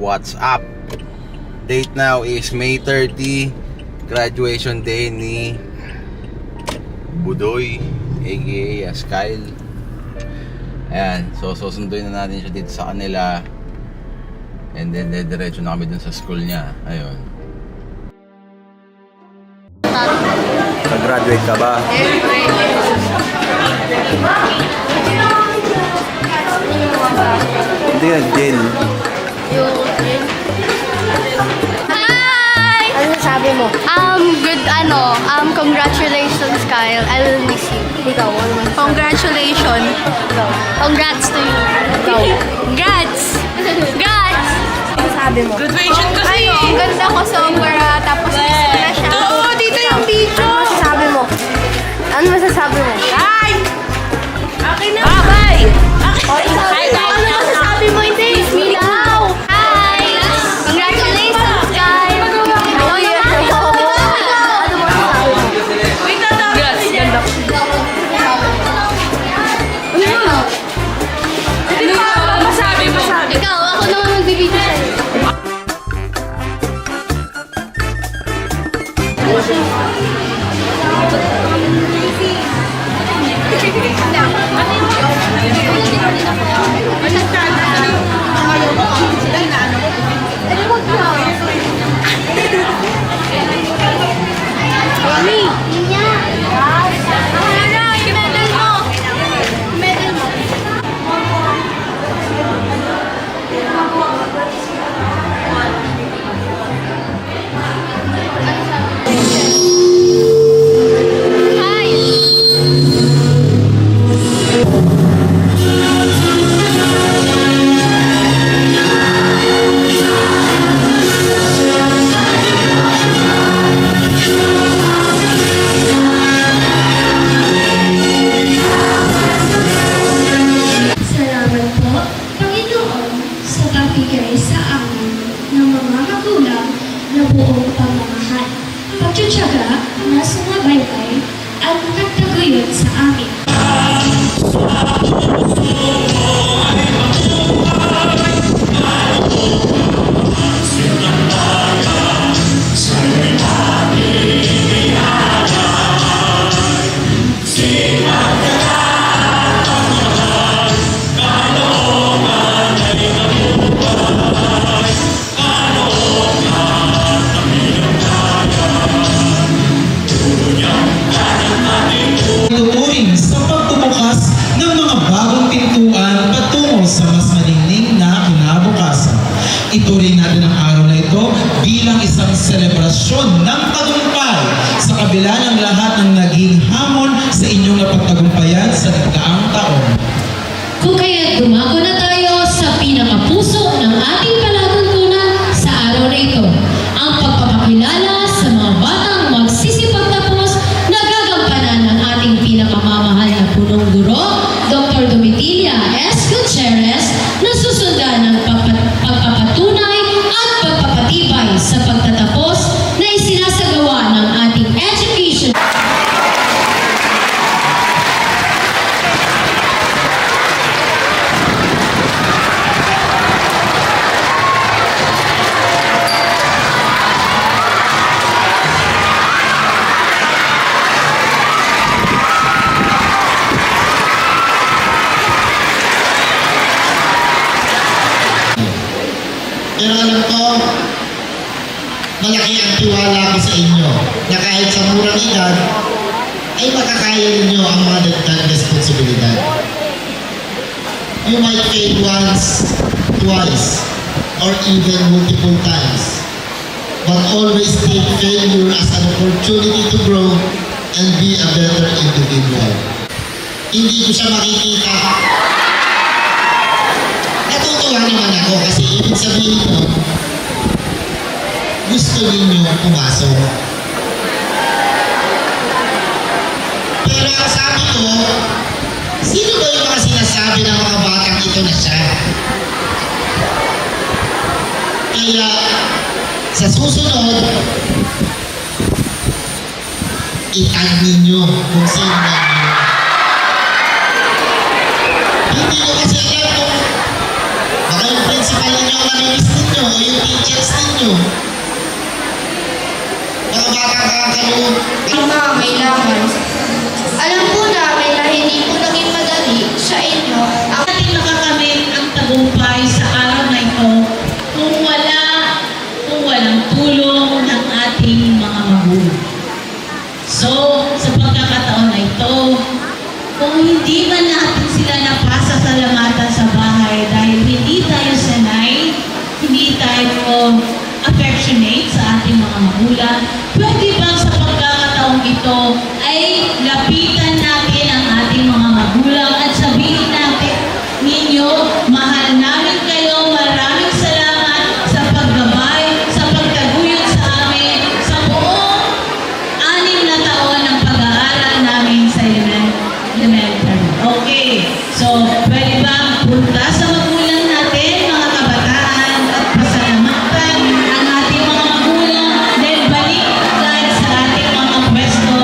What's up? Date now is May 30, graduation day ni Budoy aka Kyle. Ayan, so susunduin na natin siya dito sa kanila. And then diretso na kami dun sa school niya. Ayun. Nag-graduate ka ba? Hindi nag-jail. Hi! Ano sabi mo? Good congratulations, Kyle. I will miss you. Ikaw, ano man? Congratulations. Ikaw. Congrats to you. Ikaw. Congrats! Congrats! Ano sabi mo? Graduation kasi. Ay, ang ganda ko sobra. Tapos miss ko na siya. Oo, dito yung video. Ano masasabi mo? Ano masasabi mo? Ay! Akin na. Bye! O, ikaw. Hi, guys. Ano masasabi mo? Hindi. Miss me now. Hi! Congratulations, Kyle. Ano masasabi mo? Wait na daw. Ganda ko. Ano masabi mo? Ikaw, ako naman magbibideo sa'yo. Salamat po, Panginoon, sa pagbigay sa amin ng mga magulang na buong pagmamahal, pagtutyaga na sumabaybay at nagtaguyod sa amin. Tuturing sa pagbubukas ng mga bagong pintuan patungo sa mas malingning na kinabukasan. Ituring natin ang araw na ito bilang isang selebrasyon ng tagumpay sa kabila ng lahat ng naging hamon sa inyong napagtagumpayan sa nagdaang taon. Kung kaya't dumago na tayo sa pinakapuso ng ating palatuntunan sa araw na ito, ang pagpapakilala sa mga batang magsisipagtapos na gagampanan ng ating pinakamamahal na punong guro, Dr. Domitila S. Gutierrez, na susundan ng pagpapatunay at pagpapatibay sa pagtatapos na isinasagawa ng ating education. Pero alam ko, malaki ang tiwala ko sa inyo na kahit sa murang edad, ay makakaya ninyo ang mga dagdag responsibilidad. You might fail once, twice, or even multiple times. But always take failure as an opportunity to grow and be a better individual. Hindi ko siya makikita. Natutuwa naman ako kasi ibig sabihin ko, gusto ninyo pumasok. Pero ang sabi ko, sino ba yung mga sinasabi ng mga batang ito na siya? Kaya sa susunod, itag ninyo kung sino na yun. Hindi ko kasi alam kung baka yung principal ninyo ang namimiss ninyo. ninyo o yung teachers ninyo. Mga batang kakakalungan. Ang mga kailangan. Alam po namin na hindi po naging madali sa inyo ang Ating makakamit ang tagumpay sa araw na ito kung walang tulong ng ating mga magulang. So, sa pagkakataon na ito, kung hindi man natin sila napasa sa lamatan sa bahay dahil hindi tayo sanay, hindi tayo affectionate sa ating mga magulang, pwede bang sa pagkakataong ito ay lapitan natin ang ating mga magulang at sabihin natin, ninyo, mahal namin kayo, maraming salamat sa paggabay, sa pagtaguyod sa amin, sa buong 6 na taon ng pag-aaral namin sa elementary. Okay, so pwede bang punta sa magulang natin, mga kabataan, at pasalamatan ang ating mga magulang, then balik agad sa ating mga pwesto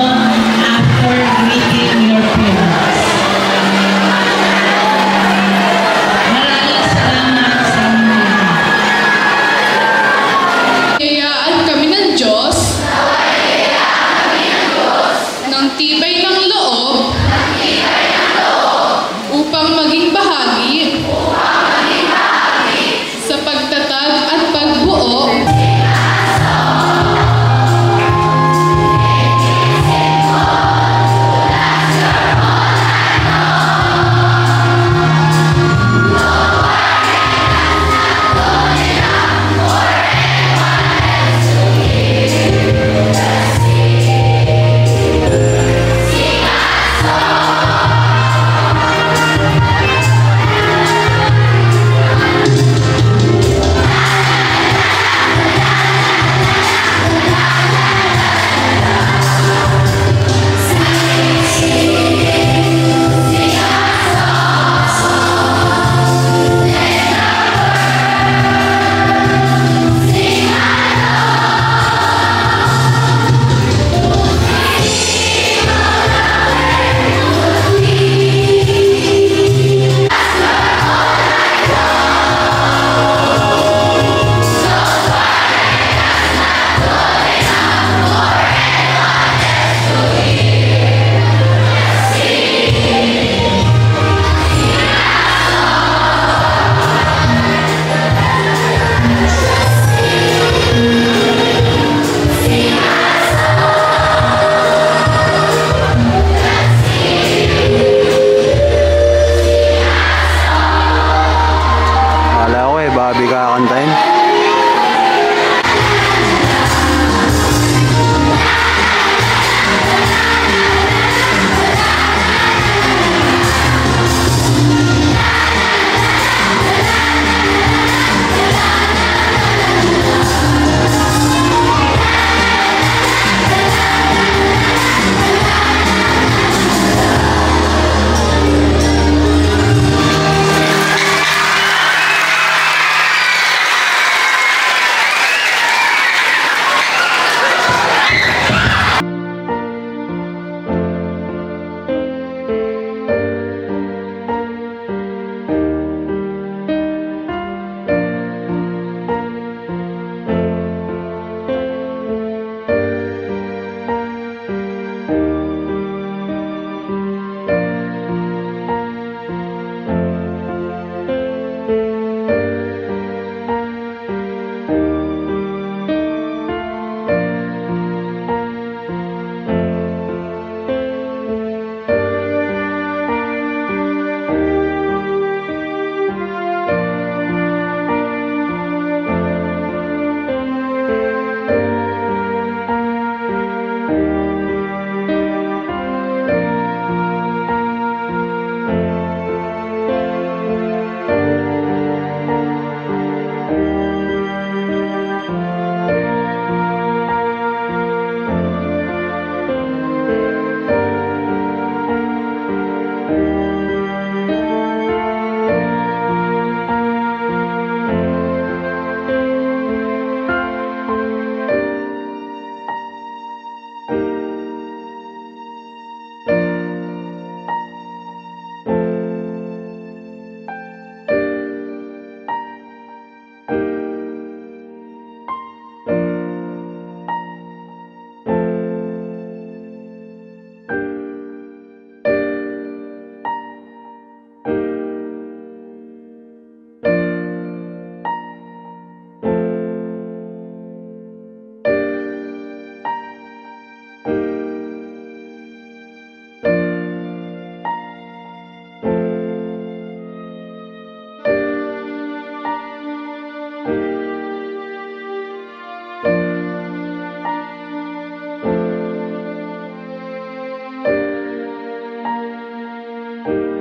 Panginoon.